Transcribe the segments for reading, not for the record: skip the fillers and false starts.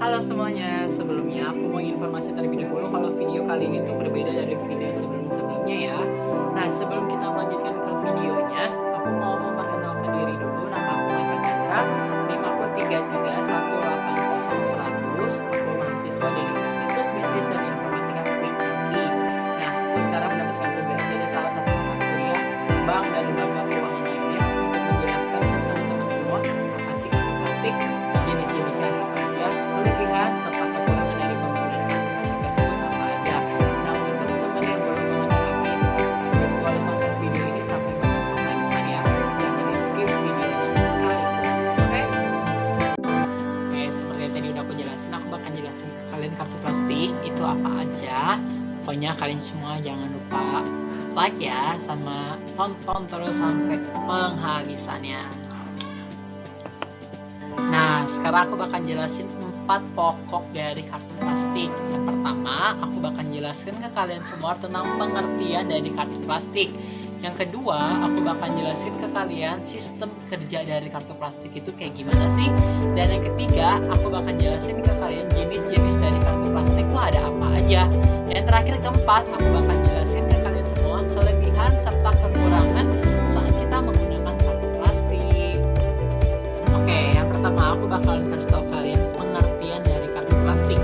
Halo semuanya, sebelumnya aku mau informasi terlebih dahulu kalau video kali ini tuh berbeda dari video sebelum-sebelumnya ya. Nah, sebelum kita melanjutkan ke videonya, aku mau memperkenalkan diri dulu. Nama aku Michael Chandra, NIM aku 331800100. Aku mahasiswa dari Institut Bisnis dan Informatika UII. Nah, aku sekarang mendapatkan tugas dari salah satu mata kuliah Bank dan Lembaga Keuangan IMF untuk menjelaskan ke teman-teman semua apa sih kartu plastik, jenis-jenisnya apa aja, kelebihan serta kekurangan dari penggunaan kartu plastik tersebut apa aja. Nah, untuk teman-teman yang belum mengenal apa itu kartu plastik, boleh tonton video ini sampai habis ya. Jangan di skip videonya sekali. Oke? Oke, seperti yang tadi udah aku jelasin, aku bakal jelasin ke kalian kartu plastik itu apa aja. Pokoknya kalian semua jangan lupa like ya, sama tonton terus sampai penghabisannya. Nah, sekarang aku bakal jelasin 4 pokok dari kartu plastik. Yang pertama, aku bakal jelaskan ke kalian semua tentang pengertian dari kartu plastik. Yang kedua, aku bakal jelasin ke kalian sistem kerja dari kartu plastik itu kayak gimana sih. Dan yang ketiga, aku bakal jelasin ke kalian jenis-jenis dari kartu plastik itu ada apa aja. Dan yang terakhir keempat, aku bakal jelasin ke kalian semua kelebihan serta kekurangan saat kita menggunakan kartu plastik. Oke, yang pertama aku bakalan kasih tahu kalian pengertian dari kartu plastik.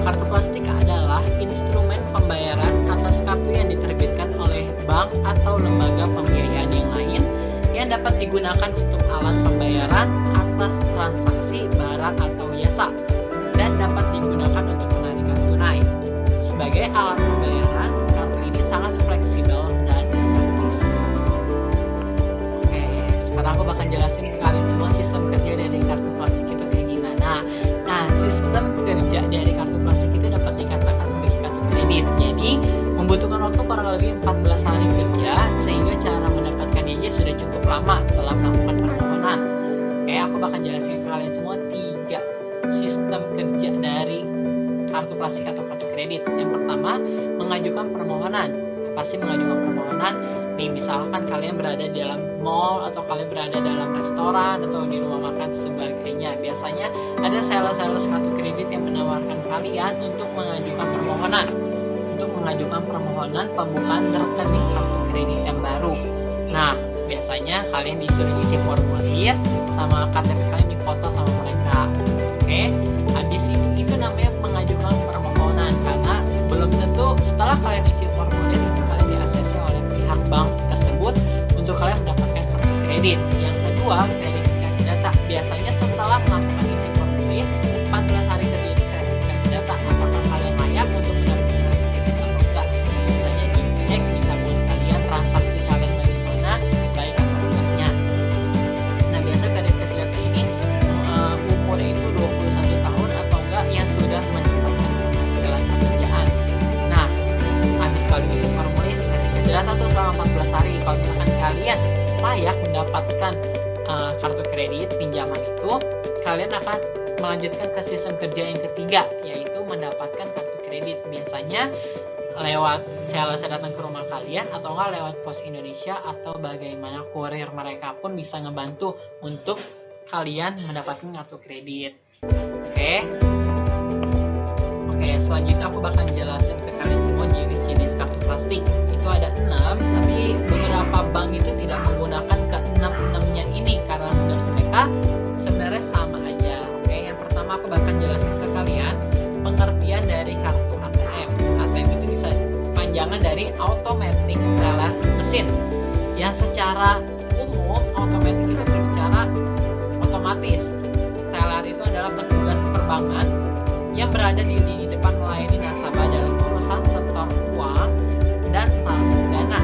Kartu plastik adalah instrumen pembayaran atas kartu yang diterbitkan oleh bank atau lembaga pembiayaan yang lain yang dapat digunakan untuk alat pembayaran atas transaksi barang atau jasa dan dapat digunakan untuk penarikan tunai. Sebagai alat pembayaran, kartu ini sangat fleksibel dan praktis. Oke, sekarang aku bakal jelasin ke kalian semua sistem kerja dari kartu plastik itu kayak gimana. Nah, sistem kerja dari kartu plastik itu dapat dikatakan sebagai kartu kredit. Jadi, membutuhkan waktu kurang lebih 14 hari kerja, sehingga cara mendapatkannya aja sudah cukup lama setelah melakukan permohonan. Oke, aku bakal jelasin ke kalian semua 3 sistem kerja dari kartu plastik atau kartu kredit. Yang pertama, mengajukan permohonan. Apa sih mengajukan permohonan? Nih, misalkan kalian berada di dalam mall atau kalian berada dalam restoran atau di rumah makan sebagainya. Biasanya ada sales-sales kartu kredit yang menawarkan kalian untuk mengajukan permohonan. Untuk mengajukan permohonan pembukaan rekening kartu kredit yang baru. Nah, biasanya kalian disuruh isi formulir sama KTP kalian dipoto sama mereka. Oke, habis itu namanya mengajukan permohonan, karena belum tentu setelah kalian isi formulir itu kalian di-ACC oleh pihak bank tersebut untuk kalian mendapatkan kartu kredit. Yang kedua, verifikasi data. Biasanya setelah melakukan isi formulir 14 hari kerja ini verifikasi data apakah kalian layak untuk mendapatkan kartu kredit atau enggak. Biasanya dicek di tabungan kalian, transaksi kalian bagaimana, baik atau enggaknya. Nah, biasa verifikasi data ini umurnya itu 21 tahun atau enggak yang sudah mendapatkan penghasilan pekerjaan. Nah, habis kalian isi formulir verifikasi data tuh selama 14 hari. Kalau misalkan kalian layak mendapatkan kartu kredit pinjaman itu, kalian akan melanjutkan ke sistem kerja yang ketiga, yaitu mendapatkan kartu kredit. Biasanya lewat sales datang ke rumah kalian atau enggak lewat Pos Indonesia atau bagaimana kurir mereka pun bisa ngebantu untuk kalian mendapatkan kartu kredit. Oke, selanjutnya aku bakal jelasin ke kalian semua jenis-jenis kartu plastik. Itu ada 6, tapi beberapa bank itu tidak menggunakan ke-6-6-nya ini karena menurut mereka sebenarnya sama aja. Oke, yang pertama aku bakal jelasin ke kalian pengertian dari kartu ATM. ATM itu bisa panjangan dari automatic teller mesin. Yang secara umum automatic itu berbicara otomatis. Teller itu adalah petugas perbankan yang berada di lini depan melayani nasabah dalam urusan setor uang dan tabung dana.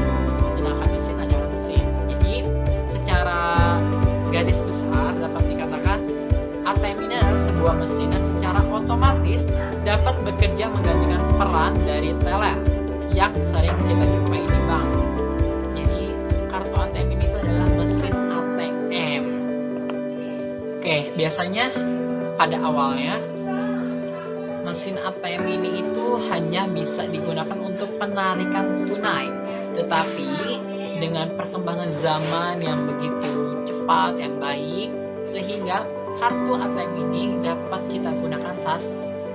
Sedangkan mesin adalah mesin. Jadi, secara garis besar dapat dikatakan ATM ini adalah sebuah mesin yang secara otomatis dapat bekerja menggantikan peran dari teller yang sering kita jumpai di bank. Jadi, kartu ATM ini itu adalah mesin ATM. Oke, biasanya pada awalnya mesin ATM ini itu hanya bisa digunakan untuk penarikan tunai. Tetapi dengan perkembangan zaman yang begitu cepat, yang baik, sehingga kartu ATM ini dapat kita gunakan saat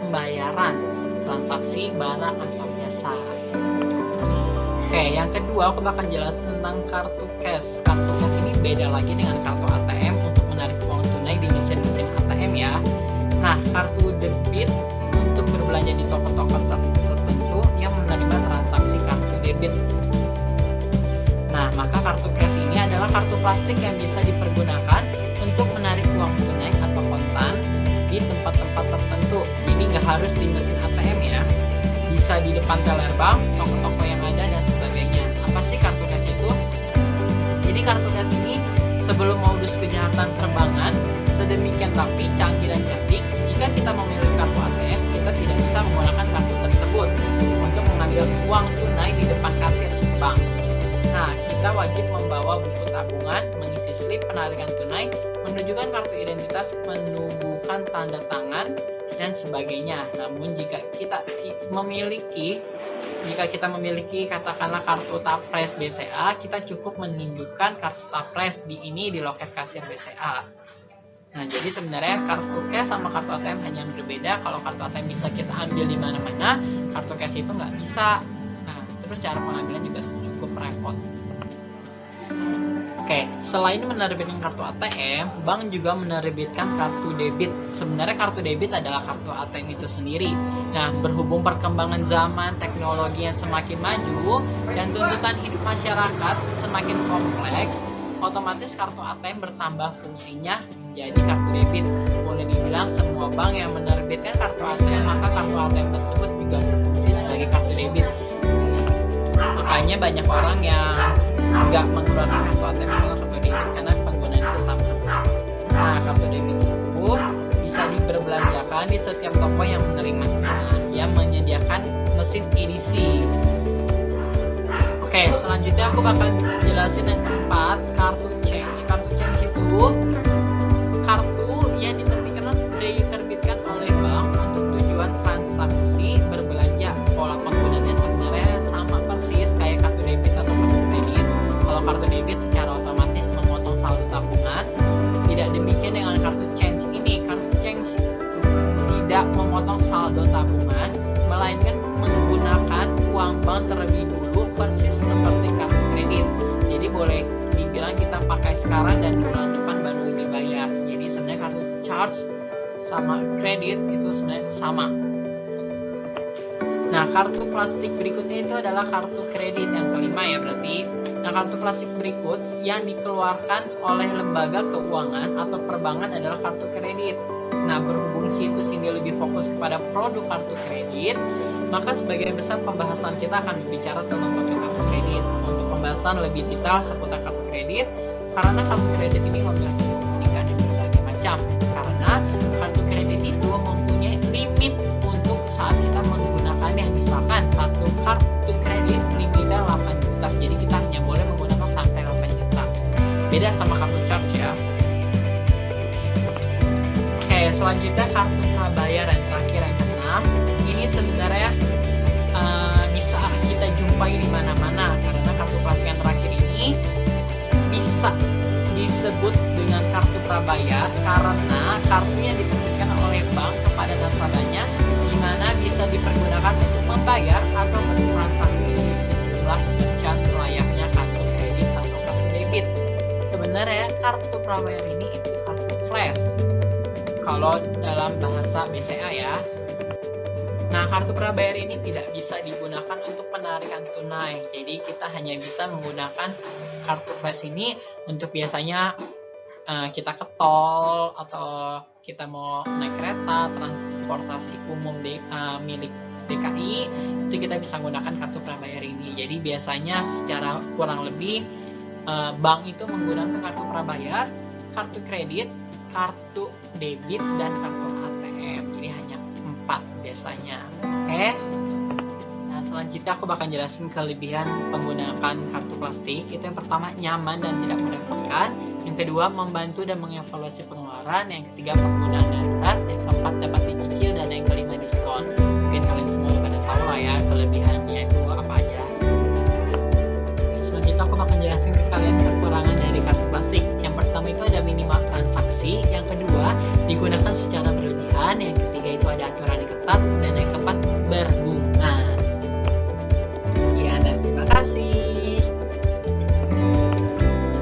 pembayaran, transaksi barang atau jasa. Oke, yang kedua aku bakal jelasin tentang kartu cash. Kartu cash ini beda lagi dengan kartu ATM untuk menarik uang tunai di mesin-mesin ATM ya. Nah, kartu debit untuk berbelanja di toko-toko tertentu yang menerima transaksi kartu debit. Nah, maka kartu cash ini adalah kartu plastik yang bisa dipergunakan untuk menarik uang tunai atau kontan di tempat-tempat tertentu. Jadi nggak harus di mesin ATM ya. Bisa di depan teller bank, toko-toko yang ada, dan sebagainya. Apa sih kartu cash itu? Jadi kartu cash ini sebelum modus kejahatan terbangan sedemikian rapi, canggih, dan cerdik, jika kita memiliki kartu ATM, kita tidak bisa menggunakan kartu tersebut untuk mengambil uang tunai di depan kasir bank. Nah, kita wajib membawa buku tabungan, mengisi slip penarikan tunai, menunjukkan kartu identitas, menumbuhkan tanda tangan, dan sebagainya. Namun jika kita memiliki katakanlah kartu Tapres BCA, kita cukup menunjukkan kartu Tapres di loket kasir BCA. Nah, jadi sebenarnya kartu cash sama kartu ATM hanya berbeda. Kalau kartu ATM bisa kita ambil di mana-mana, kartu cash itu nggak bisa. Nah, terus cara pengambilan juga cukup repot. Oke, selain menerbitkan kartu ATM, bank juga menerbitkan kartu debit. Sebenarnya kartu debit adalah kartu ATM itu sendiri. Nah, berhubung perkembangan zaman, teknologi yang semakin maju, dan tuntutan hidup masyarakat semakin kompleks, otomatis kartu ATM bertambah fungsinya menjadi kartu debit. Boleh dibilang semua bank yang menerbitkan kartu ATM, maka kartu ATM tersebut juga berfungsi sebagai kartu debit. Makanya banyak orang yang nggak menggunakan kartu ATM atau kartu debit karena penggunaan itu sama. Nah, kartu debit itu bisa diperbelanjakan di setiap toko yang menerimanya, yang menyediakan mesin edisi. Oke, selanjutnya aku bakal jelasin yang keempat, kartu change. Kartu change itu kartu yang diterbitkan oleh bank untuk tujuan transaksi berbelanja. Pola penggunaannya sebenarnya sama persis kayak kartu debit atau kartu kredit. Kalau kartu debit secara otomatis memotong saldo tabungan. Tidak demikian dengan kartu change ini. Kartu change tidak memotong saldo tabungan, melainkan menggunakan uang bank terlebih dulu, persis seperti kartu kredit. Jadi boleh dibilang kita pakai sekarang dan bulan depan baru dibayar. Jadi sebenarnya kartu charge sama kredit itu sebenarnya sama. Nah, kartu plastik berikutnya itu adalah kartu kredit yang kelima ya berarti. Nah, kartu plastik berikut yang dikeluarkan oleh lembaga keuangan atau perbankan adalah kartu kredit. Nah, berhubung situs ini lebih fokus kepada produk kartu kredit, maka sebagian besar pembahasan kita akan berbicara tentang kartu kredit. Untuk pembahasan lebih detail seputar kartu kredit, karena kartu kredit ini memiliki keunikan yang berbagai macam. Karena kartu kredit itu mempunyai limit untuk saat kita menggunakannya. Misalkan satu kartu kredit limitnya 8 juta, jadi kita hanya boleh menggunakan sampai 8 juta. Beda sama kartu charge ya. Oke, selanjutnya kartu prabayar yang terakhir yang keenam. Ini sebenarnya bisa kita jumpai di mana-mana karena kartu plastik yang terakhir ini bisa disebut dengan kartu prabayar karena kartunya diterbitkan oleh bank kepada nasabahnya, di mana bisa dipergunakan untuk membayar atau bertransaksi di sejumlah merchant layaknya kartu kredit atau kartu debit. Sebenarnya kartu prabayar ini itu kartu flash kalau dalam bahasa BCA ya. Nah, kartu prabayar ini tidak bisa digunakan untuk penarikan tunai. Jadi kita hanya bisa menggunakan kartu flash ini untuk biasanya kita ke tol atau kita mau naik kereta, transportasi umum milik DKI, itu kita bisa menggunakan kartu prabayar ini. Jadi biasanya secara kurang lebih bank itu menggunakan kartu prabayar, kartu kredit, kartu debit, dan kartu ATM. Jadi hanya 4 biasanya. Oke. Nah, selanjutnya aku bakal jelasin kelebihan penggunaan kartu plastik. Itu yang pertama, nyaman dan tidak merepotkan. Yang kedua, membantu dan mengevaluasi pengeluaran. Yang ketiga, penggunaan darurat. Yang keempat, dapat